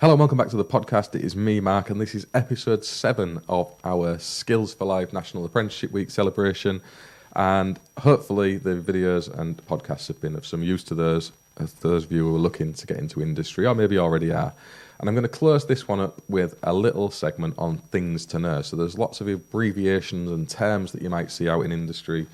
Hello and welcome back to the podcast. It is me, Mark, and this is episode 7 of our Skills for Life National Apprenticeship Week celebration. And hopefully the videos and podcasts have been of some use to those of you who are looking to get into industry, or maybe already are. And I'm going to close this one up with a little segment on things to know. So there's lots of abbreviations and terms that you might see out in industry,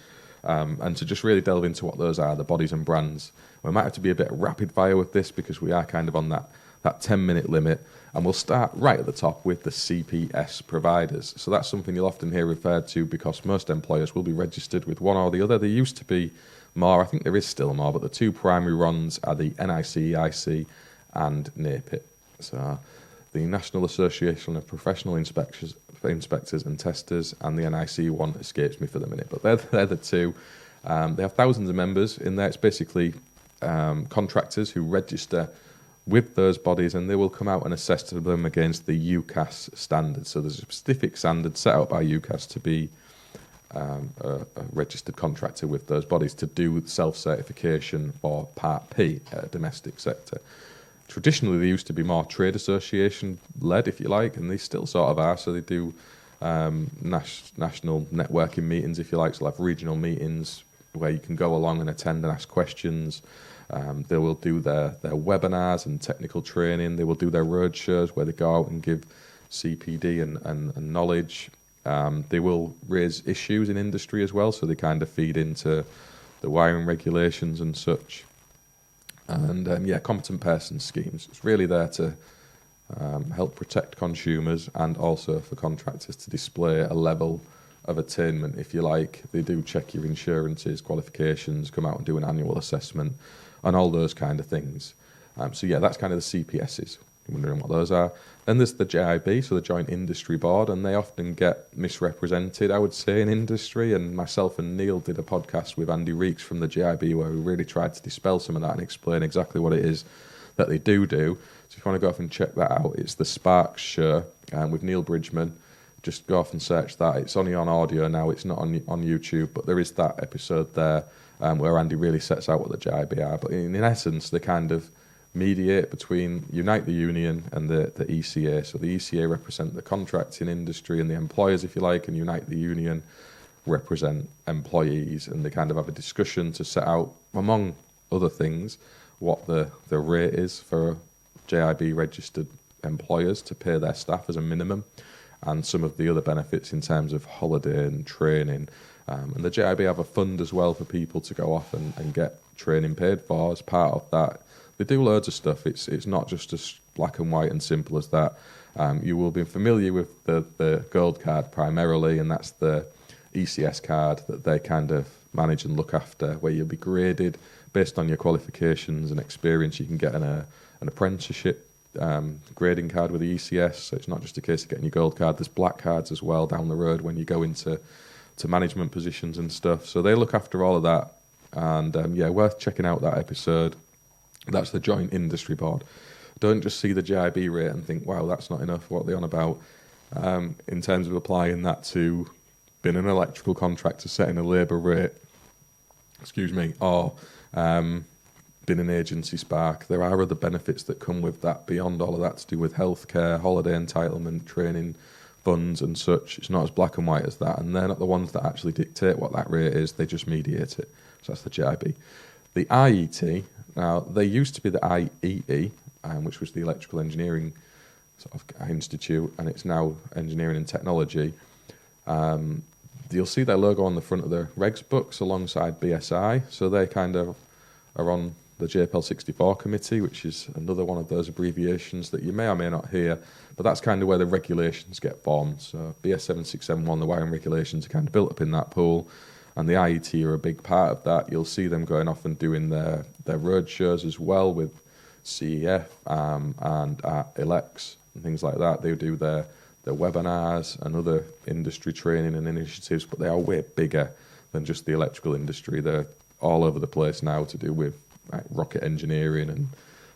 and to just really delve into what those are, the bodies and brands. We might have to be a bit rapid fire with this because we are kind of on that 10-minute limit, and we'll start right at the top with the CPS providers. So that's something you'll often hear referred to because most employers will be registered with one or the other. There used to be more, I think there is still more, but the two primary ones are the NIC, and NAPIT. So the National Association of Professional Inspectors and Testers, and the NIC one escapes me for the minute, but they're the two. They have thousands of members in there. It's basically contractors who register with those bodies, and they will come out and assess them against the UCAS standard. So there's a specific standard set out by UCAS to be a registered contractor with those bodies to do self-certification for Part P at a domestic sector. Traditionally, they used to be more trade association-led, if you like, and they still sort of are. So they do national networking meetings, if you like, so they'll have regional meetings where you can go along and attend and ask questions. They will do their webinars and technical training. They will do their road shows where they go out and give CPD and knowledge. They will raise issues in industry as well, so they kind of feed into the wiring regulations and such. And competent person schemes. It's really there to help protect consumers and also for contractors to display a level of attainment, if you like. They do check your insurances, qualifications, come out and do an annual assessment, and all those kind of things. That's kind of the CPSs. You're wondering what those are. Then there's the JIB, so the Joint Industry Board, and they often get misrepresented, I would say, in industry. And myself and Neil did a podcast with Andy Reeks from the JIB where we really tried to dispel some of that and explain exactly what it is that they do. So if you want to go off and check that out, it's the Sparks Show with Neil Bridgman. Just go off and search that. It's only on audio now, it's not on YouTube, but there is that episode there where Andy really sets out what the JIB are. But in essence, they kind of mediate between Unite the Union and the ECA. So the ECA represent the contracting industry and the employers, if you like, and Unite the Union represent employees, and they kind of have a discussion to set out, among other things, what the rate is for JIB registered employers to pay their staff as a minimum, and some of the other benefits in terms of holiday and training. And the JIB have a fund as well for people to go off and get training paid for as part of that. They do loads of stuff. It's not just as black and white and simple as that. You will be familiar with the gold card primarily, and that's the ECS card that they kind of manage and look after, where you'll be graded based on your qualifications and experience. You can get an apprenticeship grading card with the ECS, so it's not just a case of getting your gold card. There's black cards as well down the road when you go into management positions and stuff. So they look after all of that, and worth checking out that episode. That's the Joint Industry Board. Don't just see the JIB rate and think, wow, that's not enough. What are they on about? In terms of applying that to being an electrical contractor, setting a labour rate, or being an agency spark, there are other benefits that come with that beyond all of that to do with healthcare, holiday entitlement, training funds and such. It's not as black and white as that, and they're not the ones that actually dictate what that rate is. They just mediate it. So that's the JIB. The IET, now they used to be the IEE, which was the Electrical Engineering sort of Institute, and it's now Engineering and Technology. You'll see their logo on the front of the regs books alongside BSI, so they kind of are on the JPL 64 committee, which is another one of those abbreviations that you may or may not hear, but that's kind of where the regulations get formed. So BS 7671, the wiring regulations are kind of built up in that pool, and the IET are a big part of that. You'll see them going off and doing their road shows as well with CEF and ELEX and things like that. They do their webinars and other industry training and initiatives, but they are way bigger than just the electrical industry. They're all over the place now to do with rocket engineering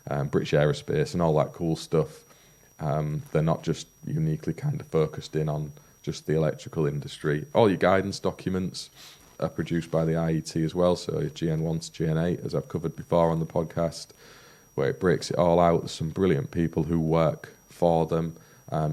and British Aerospace and all that cool stuff. They're not just uniquely kind of focused in on just the electrical industry. All your guidance documents are produced by the IET as well, so GN1 to GN8, as I've covered before on the podcast. where it breaks it all out. There's some brilliant people who work for them.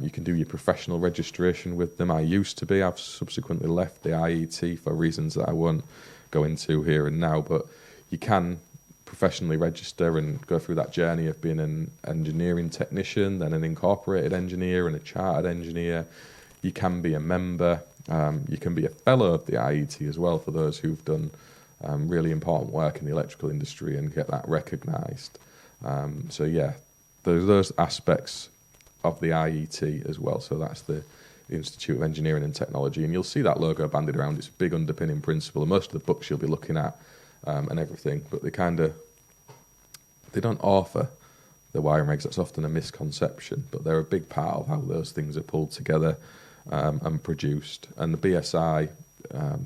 You can do your professional registration with them. I used to be. I've subsequently left the IET for reasons that I won't go into here and now, but you can professionally register and go through that journey of being an engineering technician, then an incorporated engineer and a chartered engineer. You can be a member. You can be a fellow of the IET as well for those who've done really important work in the electrical industry and get that recognised. So yeah, there's those aspects of the IET as well. So that's the Institute of Engineering and Technology, and you'll see that logo banded around. It's a big underpinning principle, and most of the books you'll be looking at and everything, but they don't offer the wiring regs. That's often a misconception, but they're a big part of how those things are pulled together and produced. And the BSI are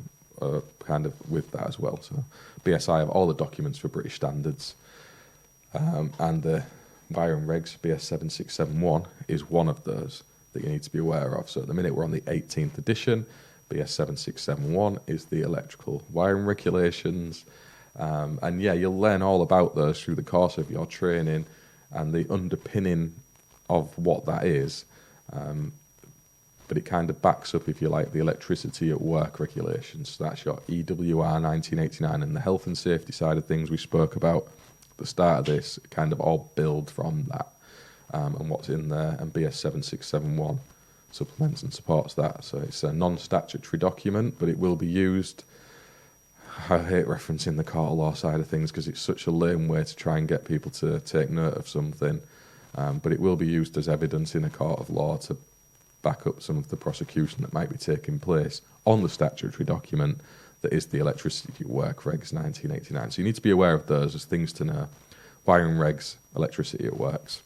kind of with that as well. So BSI have all the documents for British standards, and the wiring regs, BS 7671, is one of those that you need to be aware of. So at the minute we're on the 18th edition. BS 7671 is the electrical wiring regulations. And yeah, you'll learn all about those through the course of your training and the underpinning of what that is. But it kind of backs up, if you like, the electricity at work regulations. So that's your EWR 1989, and the health and safety side of things we spoke about at the start of this kind of all build from that and what's in there. And BS 7671 supplements and supports that. So it's a non-statutory document, but it will be used. I hate referencing the court of law side of things because it's such a lame way to try and get people to take note of something. But it will be used as evidence in a court of law to back up some of the prosecution that might be taking place on the statutory document that is the Electricity at Work Regs 1989. So you need to be aware of those as things to know. Wiring Regs, Electricity at Works.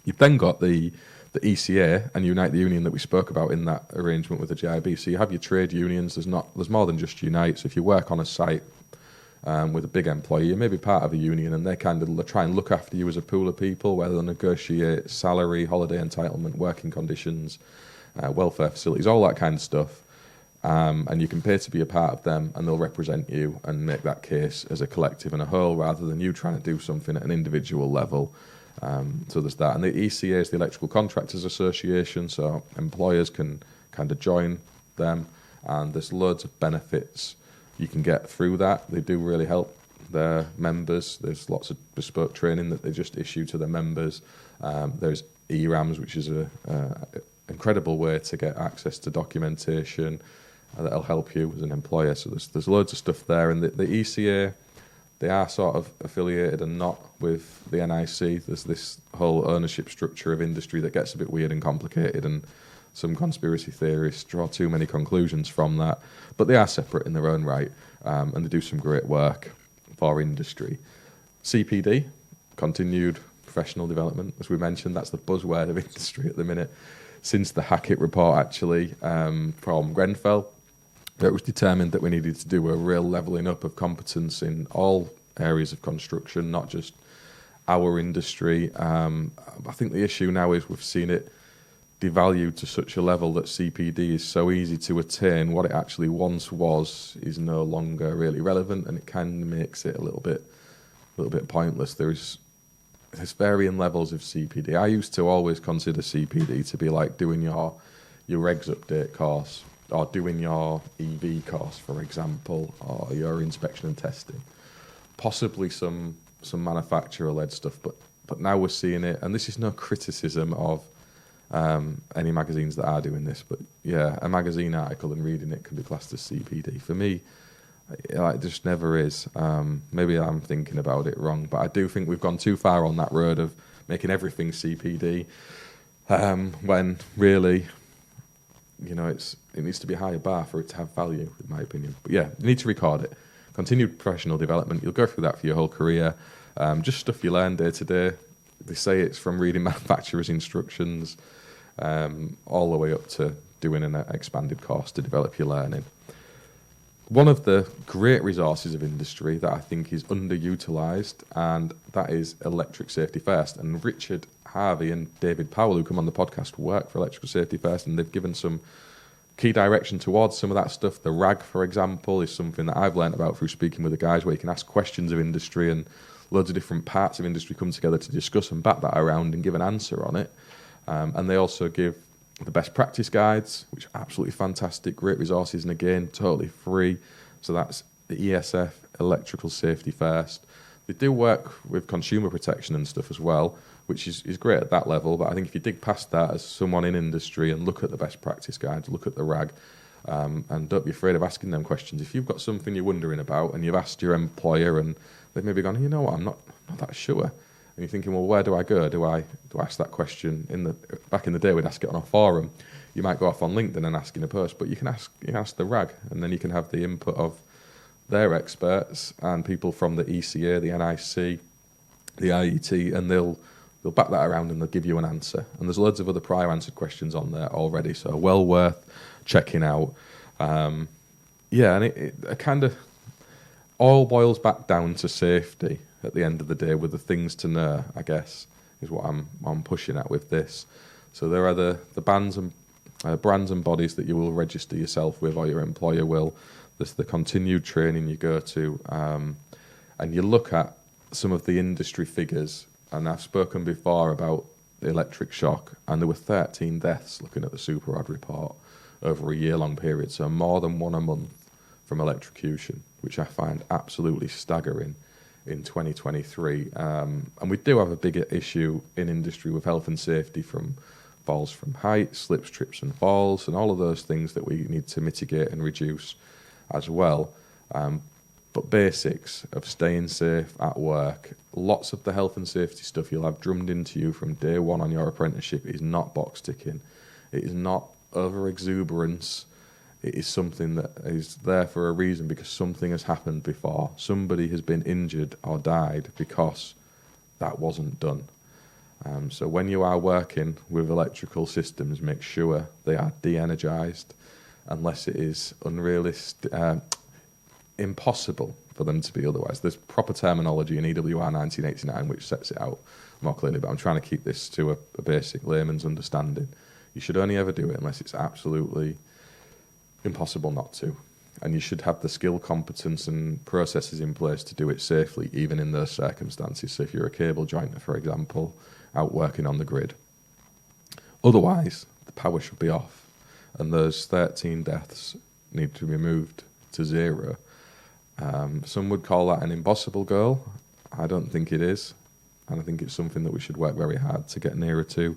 You've then got the ECA and Unite the Union that we spoke about in that arrangement with the GIB. So you have your trade unions. There's more than just Unite. So if you work on a site with a big employer, you may be part of a union, and they kind of try and look after you as a pool of people, where they'll negotiate salary, holiday entitlement, working conditions, welfare facilities, all that kind of stuff. And you can pay to be a part of them, and they'll represent you and make that case as a collective and a whole, rather than you trying to do something at an individual level. So there's that. And the ECA is the Electrical Contractors Association, so employers can kind of join them, and there's loads of benefits you can get through that. They do really help their members. There's lots of bespoke training that they just issue to their members. There's ERAMs, which is an incredible way to get access to documentation that'll help you as an employer. So there's loads of stuff there. And the ECA, they are sort of affiliated and not with the NIC. There's this whole ownership structure of industry that gets a bit weird and complicated, and some conspiracy theorists draw too many conclusions from that. But they are separate in their own right, and they do some great work for industry. CPD, continued professional development, as we mentioned, that's the buzzword of industry at the minute. Since the Hackett report, actually, from Grenfell, it was determined that we needed to do a real levelling up of competence in all areas of construction, not just our industry. I think the issue now is we've seen it devalued to such a level that CPD is so easy to attain. What it actually once was is no longer really relevant, and it kind of makes it a little bit pointless. There's varying levels of CPD. I used to always consider CPD to be like doing your regs update course, or doing your EV course, for example, or your inspection and testing. Possibly some manufacturer-led stuff, but now we're seeing it, and this is no criticism of any magazines that are doing this, but yeah, a magazine article and reading it can be classed as CPD. For me, it just never is. Maybe I'm thinking about it wrong, but I do think we've gone too far on that road of making everything CPD, when really, it needs to be a higher bar for it to have value, in my opinion. But yeah, you need to record it. Continued professional development, you'll go through that for your whole career. Just stuff you learn day to day. They say it's from reading manufacturer's instructions all the way up to doing an expanded course to develop your learning. One of the great resources of industry that I think is underutilised, and that is Electric Safety First. And Richard Harvey and David Powell, who come on the podcast, work for Electrical Safety First, and they've given some key direction towards some of that stuff. The RAG, for example, is something that I've learned about through speaking with the guys, where you can ask questions of industry and loads of different parts of industry come together to discuss and back that around and give an answer on it. And they also give the best practice guides, which are absolutely fantastic, great resources, and again, totally free. So that's the ESF, Electrical Safety First. They do work with consumer protection and stuff as well, which is great at that level. But I think if you dig past that as someone in industry and look at the best practice guides, look at the RAG, and don't be afraid of asking them questions. If you've got something you're wondering about and you've asked your employer and they've maybe gone, you know what, I'm not that sure. And you're thinking, well, where do I go? Do I ask that question? Back in the day, we'd ask it on a forum. You might go off on LinkedIn and ask in a post, but you can ask the RAG, and then you can have the input of their experts and people from the ECA, the NIC, the IET, and they'll back that around and they'll give you an answer. And there's loads of other prior answered questions on there already, so well worth checking out. And it kind of all boils back down to safety at the end of the day, with the things to know, I guess, is what I'm pushing at with this. So there are the brands and bodies that you will register yourself with, or your employer will. There's the continued training you go to, and you look at some of the industry figures. And I've spoken before about the electric shock, and there were 13 deaths looking at the Super Rod report over a year-long period, so more than one a month from electrocution, which I find absolutely staggering in 2023. And we do have a bigger issue in industry with health and safety from falls from height, slips, trips and falls, and all of those things that we need to mitigate and reduce as well. But basics of staying safe at work, lots of the health and safety stuff you'll have drummed into you from day one on your apprenticeship is not box ticking. It is not over exuberance. It is something that is there for a reason, because something has happened before. Somebody has been injured or died because that wasn't done. So when you are working with electrical systems, make sure they are de-energised, unless it is unrealistic, impossible for them to be otherwise. There's proper terminology in EWR 1989 which sets it out more clearly, but I'm trying to keep this to a basic layman's understanding. You should only ever do it unless it's absolutely impossible not to. And you should have the skill, competence and processes in place to do it safely, even in those circumstances. So if you're a cable jointer, for example, out working on the grid. Otherwise, the power should be off, and those 13 deaths need to be moved to zero. Some would call that an impossible goal. I don't think it is, and I think it's something that we should work very hard to get nearer to.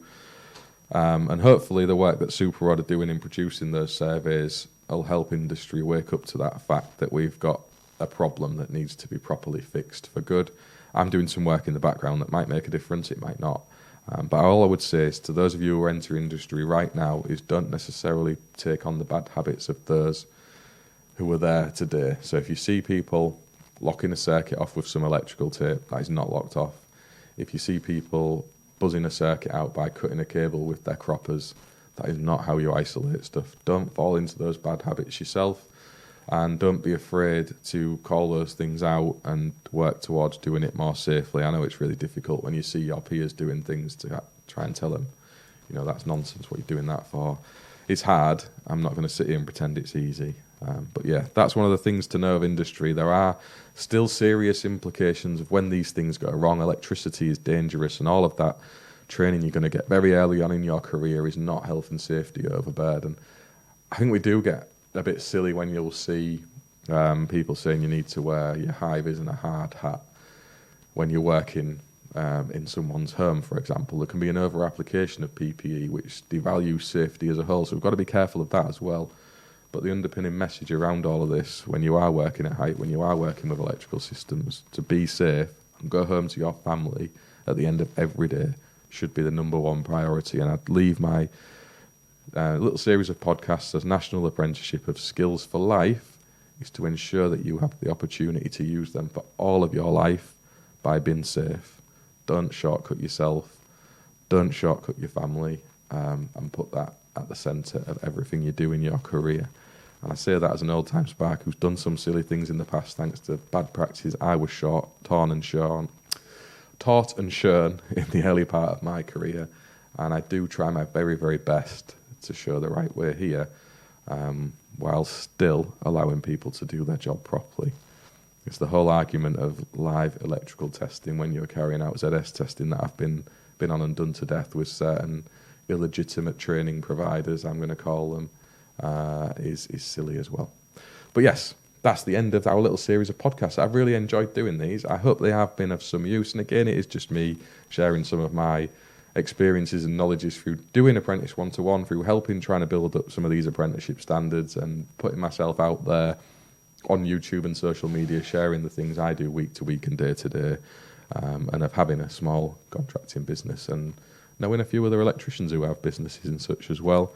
And hopefully the work that Super Rod are doing in producing those surveys will help industry wake up to that fact that we've got a problem that needs to be properly fixed for good. I'm doing some work in the background that might make a difference, it might not. But all I would say is to those of you who are entering industry right now is don't necessarily take on the bad habits of those who were there today. So if you see people locking a circuit off with some electrical tape, that is not locked off. If you see people buzzing a circuit out by cutting a cable with their croppers, that is not how you isolate stuff. Don't fall into those bad habits yourself, and don't be afraid to call those things out and work towards doing it more safely. I know it's really difficult when you see your peers doing things to try and tell them, you know, that's nonsense, what you're doing that for. It's hard. I'm not going to sit here and pretend it's easy. But yeah, that's one of the things to know of industry. There are still serious implications of when these things go wrong. Electricity is dangerous, and all of that training you're going to get very early on in your career is not health and safety overburden. I think we do get a bit silly when you'll see people saying you need to wear your high-vis and a hard hat when you're working in someone's home, for example. There can be an over-application of PPE which devalues safety as a whole, so we've got to be careful of that as well. But the underpinning message around all of this, when you are working at height, when you are working with electrical systems, to be safe and go home to your family at the end of every day should be the number one priority. And I'd leave my little series of podcasts as National Apprenticeship of Skills for Life is to ensure that you have the opportunity to use them for all of your life by being safe. Don't shortcut yourself, don't shortcut your family, and put that at the centre of everything you do in your career. And I say that as an old-time spark who's done some silly things in the past thanks to bad practices. I was taught and shown in the early part of my career, and I do try my very, very best to show the right way here, while still allowing people to do their job properly. It's the whole argument of live electrical testing when you're carrying out ZS testing that I've been on and done to death with certain illegitimate training providers, I'm going to call them, is silly as well. But yes, that's the end of our little series of podcasts. I've really enjoyed doing these. I hope they have been of some use. And again, it is just me sharing some of my experiences and knowledges through doing Apprentice 1-to-1, through helping trying to build up some of these apprenticeship standards and putting myself out there on YouTube and social media, sharing the things I do week to week and day to day, and of having a small contracting business and knowing a few other electricians who have businesses and such as well.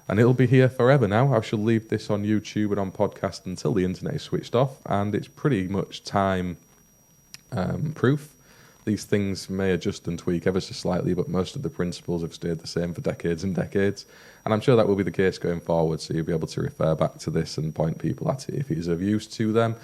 And it'll be here forever now. I shall leave this on YouTube and on podcast until the internet is switched off, and it's pretty much time proof. These things may adjust and tweak ever so slightly, but most of the principles have stayed the same for decades and decades. And I'm sure that will be the case going forward, so you'll be able to refer back to this and point people at it if it is of use to them,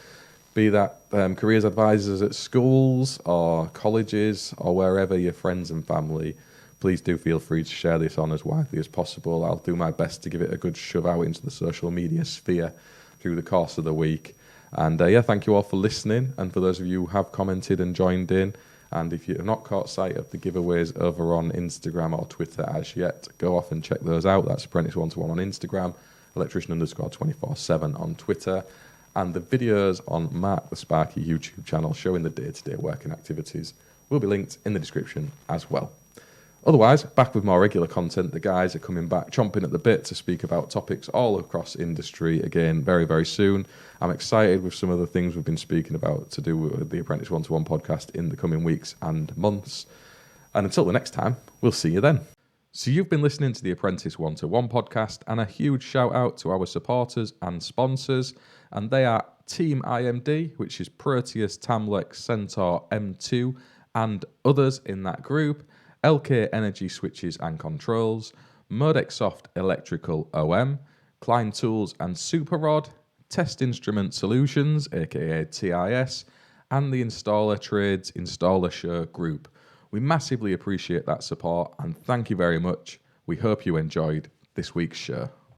be that careers advisors at schools or colleges or wherever your friends and family. Please do feel free to share this on as widely as possible. I'll do my best to give it a good shove out into the social media sphere through the course of the week. And thank you all for listening, and for those of you who have commented and joined in. And if you have not caught sight of the giveaways over on Instagram or Twitter as yet, go off and check those out. That's Apprentice 1-to-1 on Instagram, electrician_247 on Twitter, and the videos on Mark the Sparky YouTube channel showing the day-to-day working activities will be linked in the description as well. Otherwise, back with more regular content. The guys are coming back, chomping at the bit to speak about topics all across industry again very, very soon. I'm excited with some of the things we've been speaking about to do with the Apprentice 1-to-1 podcast in the coming weeks and months. And until the next time, we'll see you then. So you've been listening to the Apprentice 1-to-1 podcast, and a huge shout out to our supporters and sponsors. And they are Team IMD, which is Proteus, Tamlex, Centaur, M2, and others in that group. LK Energy Switches and Controls, Modexsoft Electrical OM, Klein Tools and Superrod, Test Instrument Solutions, aka TIS, and the Installer Trades Installer Show Group. We massively appreciate that support, and thank you very much. We hope you enjoyed this week's show.